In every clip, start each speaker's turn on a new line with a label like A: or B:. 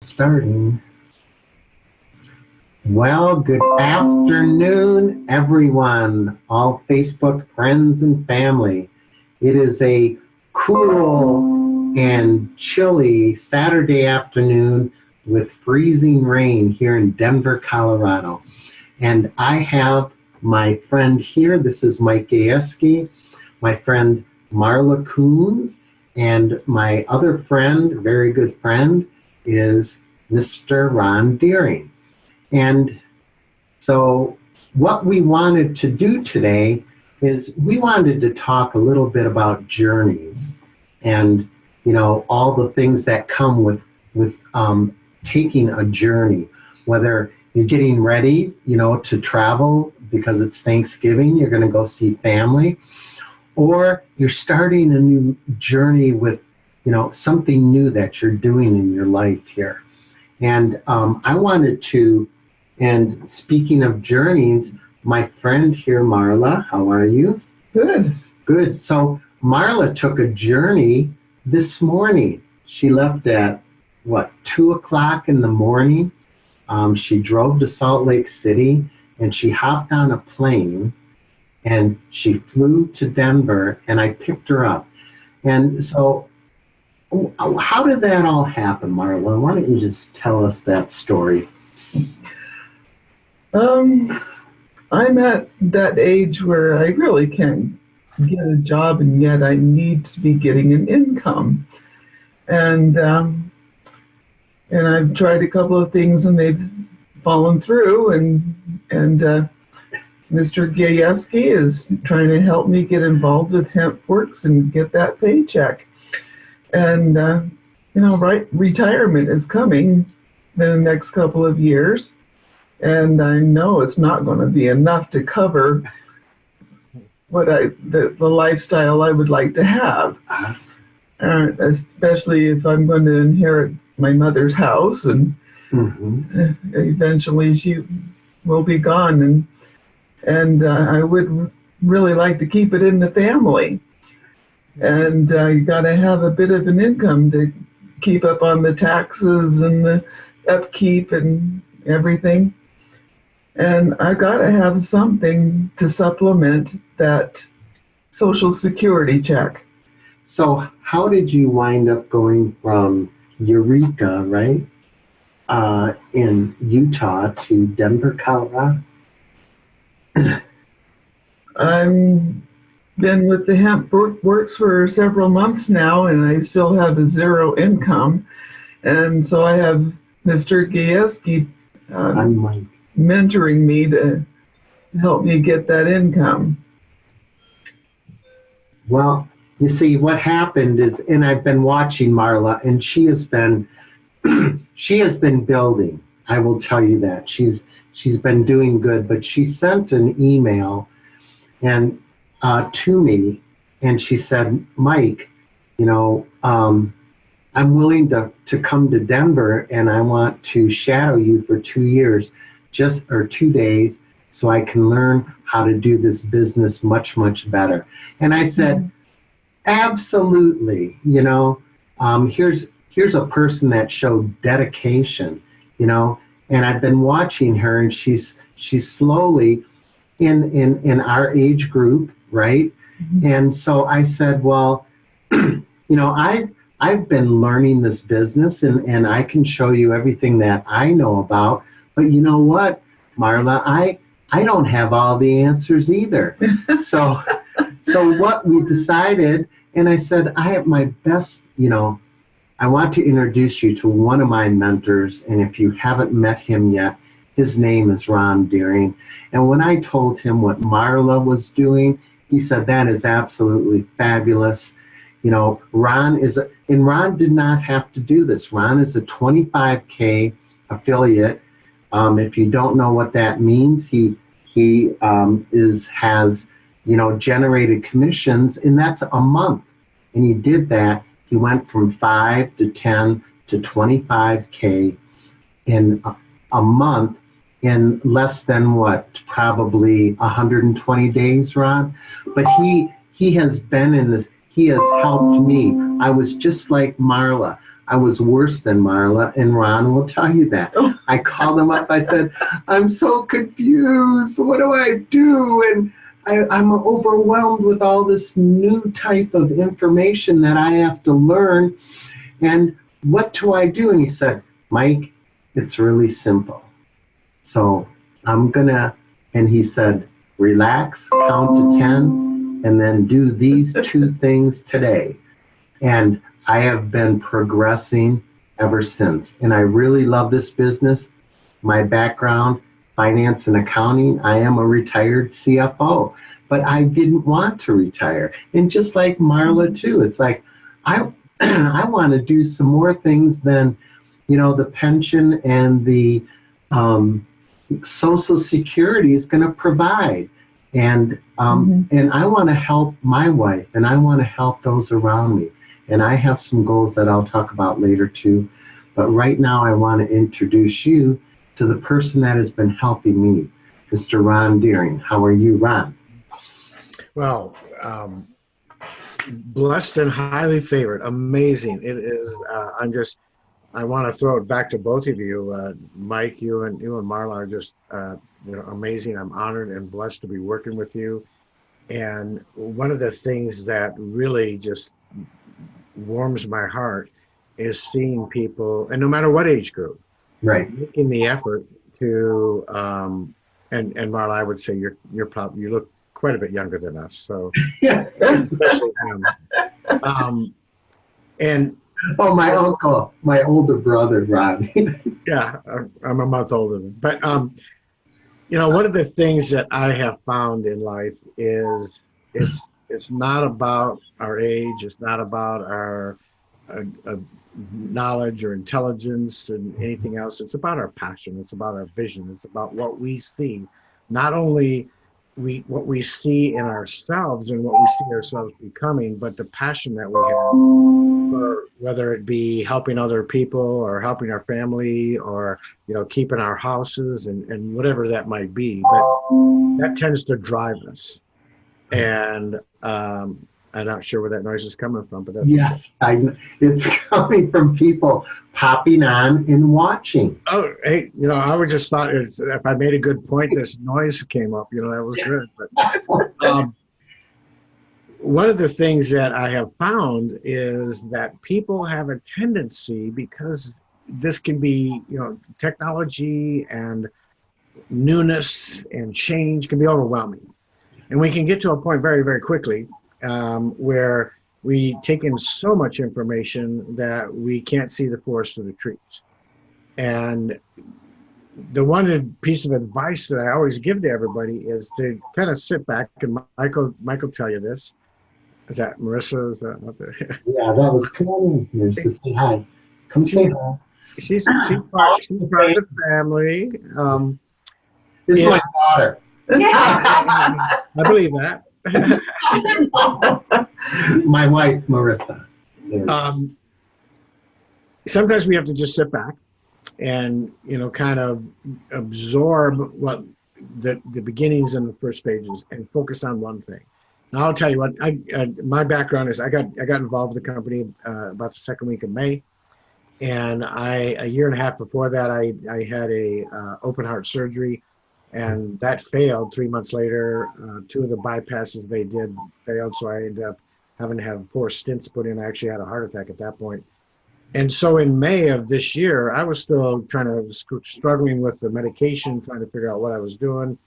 A: Starting. Well, good afternoon, everyone, all Facebook friends and family. It is a cool and chilly Saturday afternoon with freezing rain here in Denver, Colorado. And I have my friend here. This is Mike Gayeski, my friend Marla Coons, and my other friend, very good friend, is Mr. Ron Deering. And so what we wanted to do today is we wanted to talk a little bit about journeys and, you know, all the things that come with taking a journey, whether you're getting ready, you know, to travel because it's Thanksgiving, you're going to go see family, or you're starting a new journey with, you know, something new that you're doing in your life here. And I wanted to, and speaking of journeys, my friend here, Marla, how are you?
B: Good.
A: Good. So Marla took a journey this morning. She left at, 2 o'clock in the morning. She drove to Salt Lake City and she hopped on a plane and she flew to Denver and I picked her up. And so how did that all happen, Marla? Why don't you just tell us that story?
B: I'm at that age where I really can't get a job, and yet I need to be getting an income. And I've tried a couple of things, and they've fallen through. And Mr. Gayeski is trying to help me get involved with HempWorks and get that paycheck. And retirement is coming in the next couple of years. And I know it's not going to be enough to cover what the lifestyle I would like to have, especially if I'm going to inherit my mother's house, and eventually she will be gone, and I would really like to keep it in the family. And you got to have a bit of an income to keep up on the taxes and the upkeep and everything. And I got to have something to supplement that Social Security check.
A: So how did you wind up going from Eureka, right, in Utah to Denver, Colorado?
B: I've been with the HempWorks for several months now, and I still have a zero income. And so I have Mr. Gayeski
A: I'm Mike.
B: Mentoring me to help me get that income.
A: Well, you see, what happened is, and I've been watching Marla, and she has been building. I will tell you that she's been doing good. But she sent an email and to me, and she said, Mike, you know, I'm willing to come to Denver, and I want to shadow you for 2 years. 2 days, so I can learn how to do this business much, much better. And I said, absolutely, you know, here's a person that showed dedication, you know, and I've been watching her, and she's slowly in our age group, right? And so I said, well, you know, I've been learning this business, and I can show you everything that I know about. But you know what, Marla, I don't have all the answers either. So what we decided, and I said, I have my best, you know, I want to introduce you to one of my mentors, and if you haven't met him yet, his name is Ron Deering. And when I told him what Marla was doing, he said, that is absolutely fabulous. You know, Ron did not have to do this. Ron is a 25K affiliate. If you don't know what that means, he has, you know, generated commissions, and that's a month. And he did that. He went from 5 to 10 to 25K in a month in less than probably 120 days, Ron. But he has been in this. He has helped me. I was just like Marla. I was worse than Marla, and Ron will tell you that. I called him up. I said, I'm so confused. What do I do? And I'm overwhelmed with all this new type of information that I have to learn. And what do I do? And he said, Mike, it's really simple. So and he said, relax, count to 10, and then do these two things today. And I have been progressing ever since. And I really love this business. My background, finance and accounting, I am a retired CFO, but I didn't want to retire. And just like Marla too, it's like, I want to do some more things than, the pension and the Social Security is going to provide. And and I want to help my wife, and I want to help those around me. And I have some goals that I'll talk about later too. But right now I want to introduce you to the person that has been helping me, Mr. Ron Deering. How are you, Ron?
C: Well, blessed and highly favored. Amazing. It is. I want to throw it back to both of you, Mike. You and Marla are just amazing. I'm honored and blessed to be working with you. And one of the things that really just warms my heart is seeing people, and no matter what age group,
A: right,
C: making the effort to. And Marla, I would say you look quite a bit younger than us. So, especially him. And.
A: Oh, my uncle, my older brother, Ron.
C: Yeah, I'm a month older. But, one of the things that I have found in life is it's not about our age. It's not about our knowledge or intelligence and anything else. It's about our passion. It's about our vision. It's about what we see, not only what we see in ourselves and what we see ourselves becoming, but the passion that we have for whether it be helping other people or helping our family or, keeping our houses and whatever that might be. But that tends to drive us. And I'm not sure where that noise is coming from, but that's
A: yes, it's coming from people popping on and watching.
C: Oh, hey, I would just thought if I made a good point, this noise came up. That was good. But one of the things that I have found is that people have a tendency, because this can be, technology and newness and change can be overwhelming, and we can get to a point very, very quickly. Where we take in so much information that we can't see the forest for the trees. And the one piece of advice that I always give to everybody is to kind of sit back, and Michael tell you this. Is that Marissa? Is that out there?
A: Yeah, that was cool. Marissa, say hi. Come say hi.
C: She's part of the family.
A: This is my daughter.
C: I believe that.
A: My wife, Marissa.
C: Sometimes we have to just sit back and, kind of absorb what the beginnings and the first stages and focus on one thing. And I'll tell you what, my background is I got involved with the company about the second week of May. And a year and a half before that, I had a open heart surgery. And that failed 3 months later. 2 of the bypasses they did failed, so I ended up having to have 4 stents put in. I actually had a heart attack at that point. And so in May of this year, I was still struggling with the medication, trying to figure out what I was doing.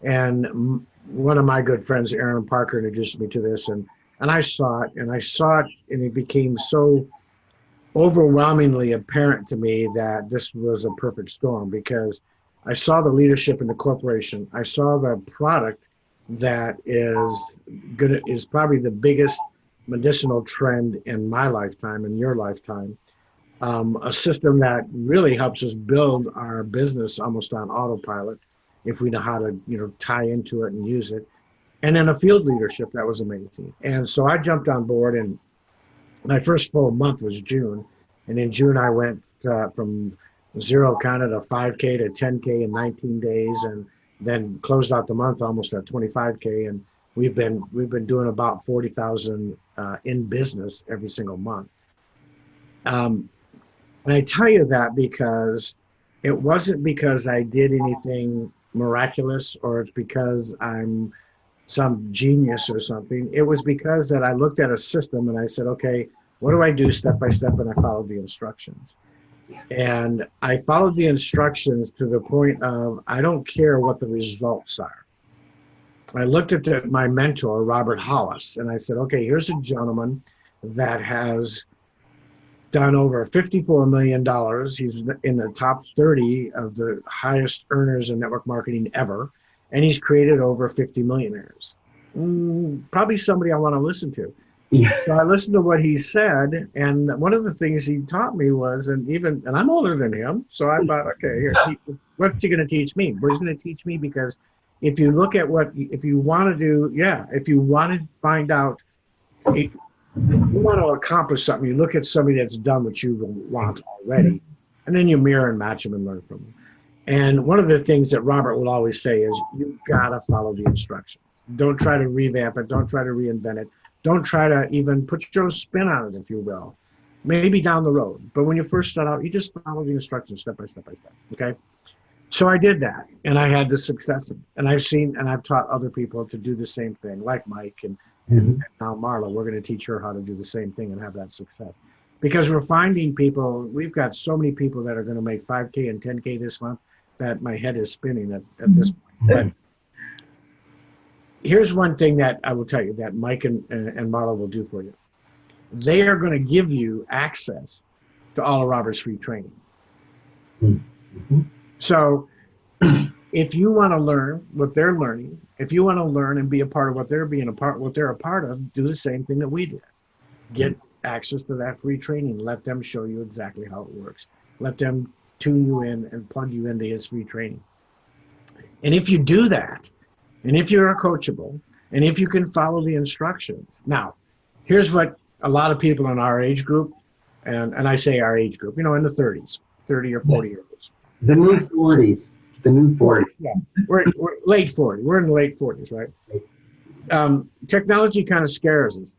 C: And one of my good friends, Aaron Parker, introduced me to this, and I saw it, and it became so overwhelmingly apparent to me that this was a perfect storm, because I saw the leadership in the corporation. I saw the product that is probably the biggest medicinal trend in my lifetime, in your lifetime. A system that really helps us build our business almost on autopilot if we know how to, tie into it and use it. And then a field leadership that was amazing. And so I jumped on board, and my first full month was June. And in June, I went from zero kind of to 5K to 10K in 19 days, and then closed out the month almost at 25K. And we've been doing about 40,000 in business every single month. And I tell you that because it wasn't because I did anything miraculous or it's because I'm some genius or something. It was because that I looked at a system and I said, okay, what do I do step by step? And I followed the instructions. And I followed the instructions to the point of, I don't care what the results are. I looked at my mentor, Robert Hollis, and I said, okay, here's a gentleman that has done over $54 million. He's in the top 30 of the highest earners in network marketing ever. And he's created over 50 millionaires. Probably somebody I want to listen to.
A: Yeah.
C: So I listened to what he said. And one of the things he taught me was, and I'm older than him. So I thought, okay, here, what's he going to teach me? Well, he's going to teach me because if you look at if you want to find out, you want to accomplish something, you look at somebody that's done what you want already, and then you mirror and match them and learn from them. And one of the things that Robert will always say is, you've got to follow the instructions. Don't try to revamp it. Don't try to reinvent it. Don't try to even put your own spin on it, if you will. Maybe down the road. But when you first start out, you just follow the instructions step by step by step. Okay? So I did that, and I had the success. And I've taught other people to do the same thing, like Mike and now Marla. We're going to teach her how to do the same thing and have that success. Because we're finding people, we've got so many people that are going to make 5K and 10K this month that my head is spinning at this point. But here's one thing that I will tell you that Mike and Marla will do for you. They are going to give you access to all of Robert's free training.
A: Mm-hmm.
C: So if you want to learn what they're learning, if you want to learn and be a part of what they're a part of, do the same thing that we did. Get access to that free training. Let them show you exactly how it works. Let them tune you in and plug you into his free training. And if you do that, and if you're coachable, and if you can follow the instructions. Now, here's what a lot of people in our age group, and I say our age group, in the 30s, 30 or 40 years old.
A: The new 40s. The new 40s.
C: Yeah, we're late 40s. We're in the late 40s, right? Technology kind of scares us.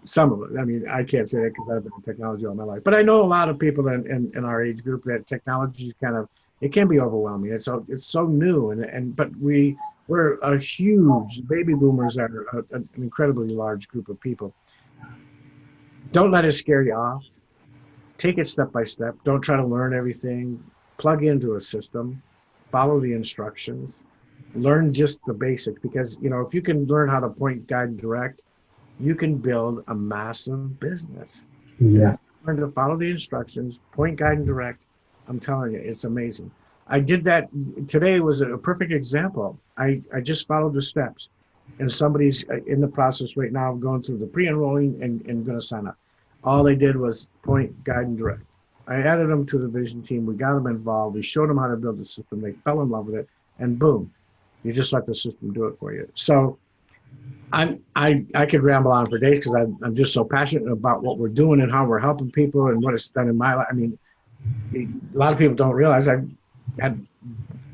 C: Some of it. I mean, I can't say that because I've been in technology all my life. But I know a lot of people in our age group that technology it can be overwhelming. It's so new, but we're a huge, baby boomers are an incredibly large group of people. Don't let it scare you off. Take it step by step. Don't try to learn everything. Plug into a system. Follow the instructions. Learn just the basics, because if you can learn how to point, guide, and direct, you can build a massive business.
A: Yeah.
C: Learn to follow the instructions, point, guide, and direct. I'm telling you, it's amazing. I did that. Today was a perfect example. I just followed the steps, and somebody's in the process right now of going through the pre-enrolling and going to sign up. All they did was point, guide, and direct. I added them to the vision team. We got them involved. We showed them how to build the system. They fell in love with it, and boom, you just let the system do it for you. So I could ramble on for days because I'm just so passionate about what we're doing and how we're helping people and what it's done in my life. I mean, a lot of people don't realize I had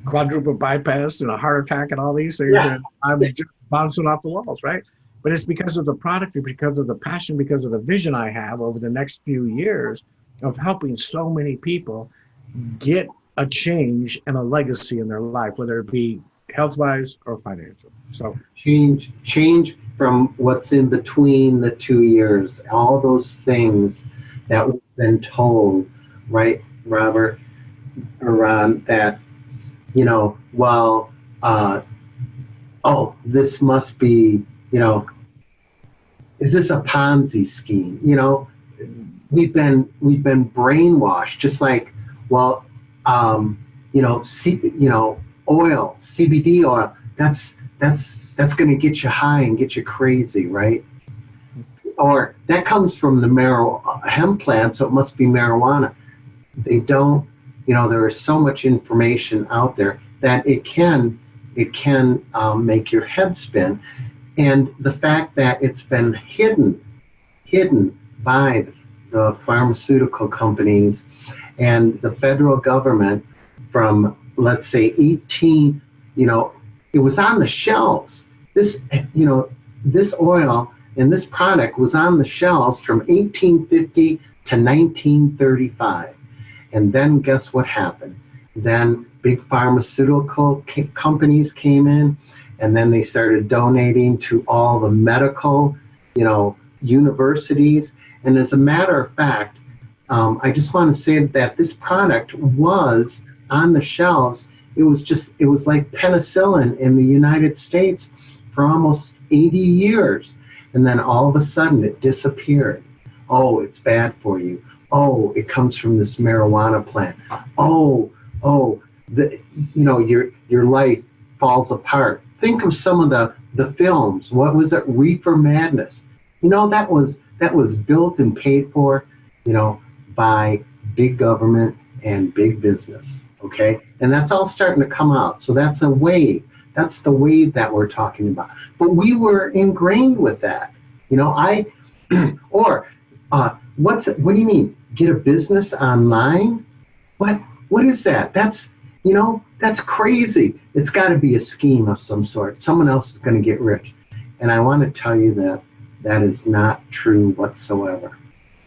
C: quadruple bypass and a heart attack and all these things, and I'm just bouncing off the walls, right? But it's because of the product, because of the passion, because of the vision I have over the next few years of helping so many people get a change and a legacy in their life, whether it be health-wise or financial. So
A: change from what's in between the 2 years, all those things that we've been told, right, Robert, around that, this must be, is this a Ponzi scheme? We've been brainwashed, just like, oil, CBD oil, that's going to get you high and get you crazy, right? Or that comes from the hemp plant, so it must be marijuana. They don't, there is so much information out there that it can make your head spin. And the fact that it's been hidden by the pharmaceutical companies and the federal government from, let's say, 18, it was on the shelves. This oil and this product was on the shelves from 1850 to 1935. And then guess what happened? Then big pharmaceutical companies came in, and then they started donating to all the medical, universities. And as a matter of fact, I just want to say that this product was on the shelves. It was like penicillin in the United States for almost 80 years. And then all of a sudden it disappeared. Oh, it's bad for you. Oh, it comes from this marijuana plant. Oh, your life falls apart. Think of some of the films. What was it? Reefer Madness. That was built and paid for, by big government and big business. Okay, and that's all starting to come out. So that's a wave. That's the wave that we're talking about. But we were ingrained with that. What do you mean? Get a business online? What is that? That's crazy. It's got to be a scheme of some sort. Someone else is going to get rich. And I want to tell you that that is not true whatsoever.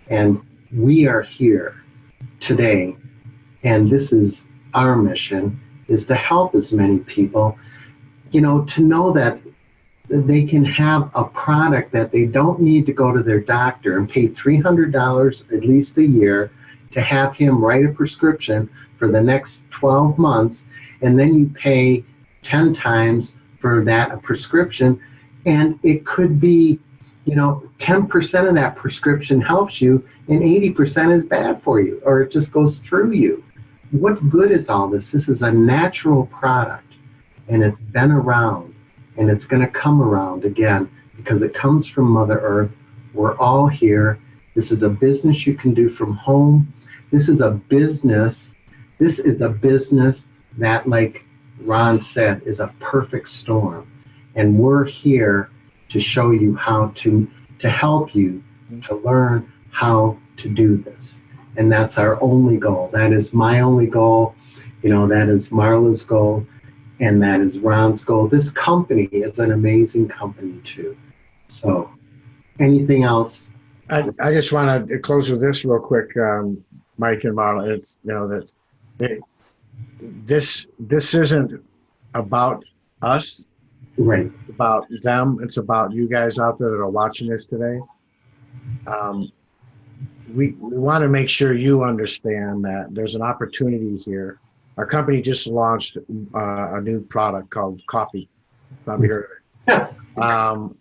A: And we are here today, and this is our mission, is to help as many people, to know that they can have a product that they don't need to go to their doctor and pay $300 at least a year to have him write a prescription for the next 12 months, and then you pay 10 times for that prescription, and it could be 10% of that prescription helps you and 80% is bad for you, or it just goes through you. What good is all this? This is a natural product, and it's been around, and it's going to come around again because it comes from Mother Earth. We're all here. This is a business you can do from home. This is a business that, like Ron said, is a perfect storm. And we're here to show you how to help you to learn how to do this. And that's our only goal. That is my only goal. That is Marla's goal. And that is Ron's goal. This company is an amazing company too. So anything else?
C: I just want to close with this real quick, Mike and Marla. It's, that this isn't about us.
A: Right.
C: It's about them. It's about you guys out there that are watching this today. We want to make sure you understand that there's an opportunity here. Our company just launched a new product called coffee. Probably heard of it.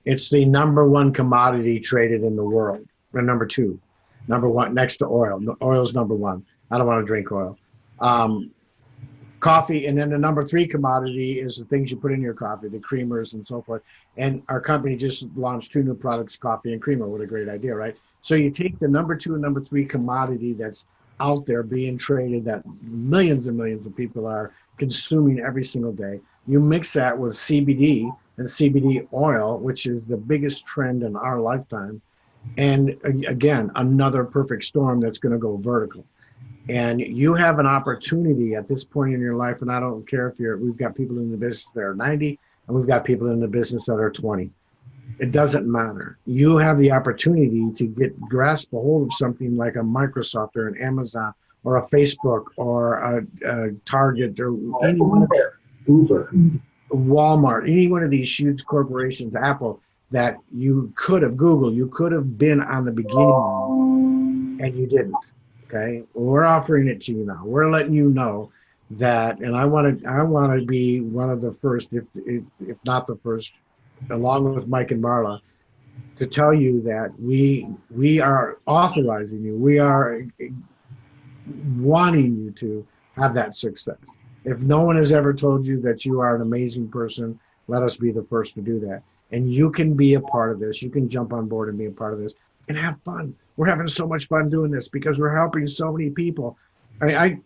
C: It's the #1 commodity traded in the world. Or number 2. Number 1 next to oil. Oil's #1. I don't want to drink oil. Coffee, and then the number 3 commodity is the things you put in your coffee, the creamers and so forth. And our company just launched 2 new products, coffee and creamer. What a great idea, right? So you take the number 2 and number 3 commodity that's out there being traded, that millions and millions of people are consuming every single day. You mix that with CBD and CBD oil, which is the biggest trend in our lifetime. And again, another perfect storm that's going to go vertical. And you have an opportunity at this point in your life, and I don't care if we've got people in the business that are 90, and we've got people in the business that are 20. It doesn't matter. You have the opportunity to grasp a hold of something like a Microsoft or an Amazon or a Facebook or a Target or any one of
A: Uber,
C: Walmart, any one of these huge corporations, Apple, that you could have Googled, you could have been on the beginning, and you didn't. Okay, we're offering it to you now. We're letting you know that, and I want to be one of the first, if not the first, along with Mike and Marla, to tell you that we are authorizing you. We are wanting you to have that success. If no one has ever told you that you are an amazing person, let us be the first to do that. And you can be a part of this. You can jump on board and be a part of this and have fun. We're having so much fun doing this because we're helping so many people. I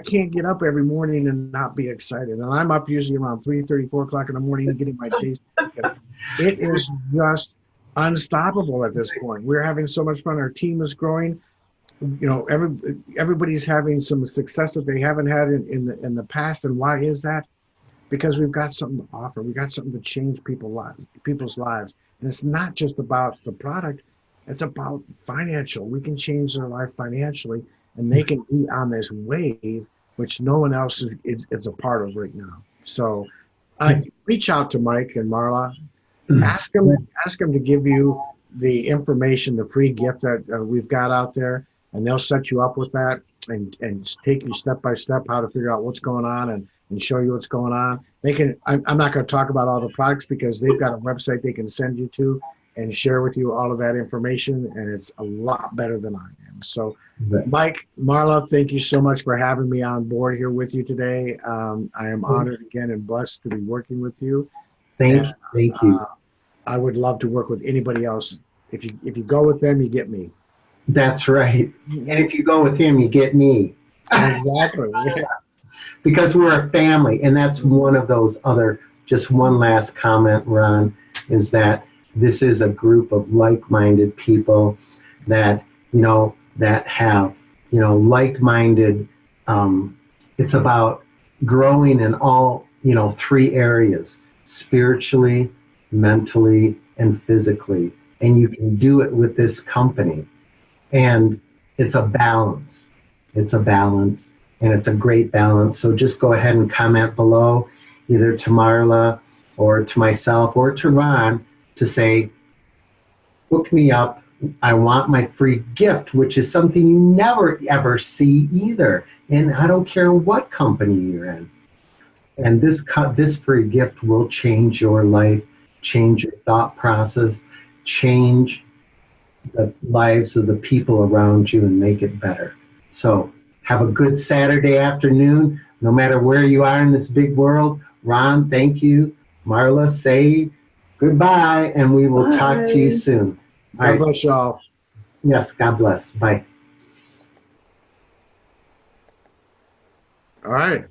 C: can't get up every morning and not be excited. And I'm up usually around 3:30, 4 o'clock in the morning getting my days. It is just unstoppable at this point. We're having so much fun. Our team is growing. Everybody's having some success that they haven't had in the past. And why is that? Because we've got something to offer. We've got something to change people's lives. And it's not just about the product. It's about financial. We can change their life financially and they can be on this wave, which no one else is a part of right now. So reach out to Mike and Marla. Ask them to give you the information, the free gift that we've got out there, and they'll set you up with that and take you step by step how to figure out what's going on and show you what's going on. They can. I'm not going to talk about all the products because they've got a website they can send you to and share with you all of that information, and it's a lot better than I am. So, Mike, Marla, thank you so much for having me on board here with you today. I am honored again and blessed to be working with you.
A: Thank you.
C: I would love to work with anybody else. If you go with them, you get me.
A: That's right. And if you go with him, you get me.
C: Exactly. Yeah.
A: Because we're a family, and that's one of those other, just one last comment, Ron, is that this is a group of like-minded people that, that have, like-minded, it's about growing in all, 3 areas, spiritually, mentally, and physically. And you can do it with this company. And it's a balance. It's a balance, and it's a great balance. So just go ahead and comment below, either to Marla or to myself or to Ron, to say, hook me up. I want my free gift, which is something you never ever see either. And I don't care what company you're in. And this free gift will change your life, change your thought process, change the lives of the people around you, and make it better. So have a good Saturday afternoon, no matter where you are in this big world. Ron, thank you. Marla, say goodbye, and we will talk to you soon.
C: God bless y'all.
A: Yes, God bless. Bye.
C: All right.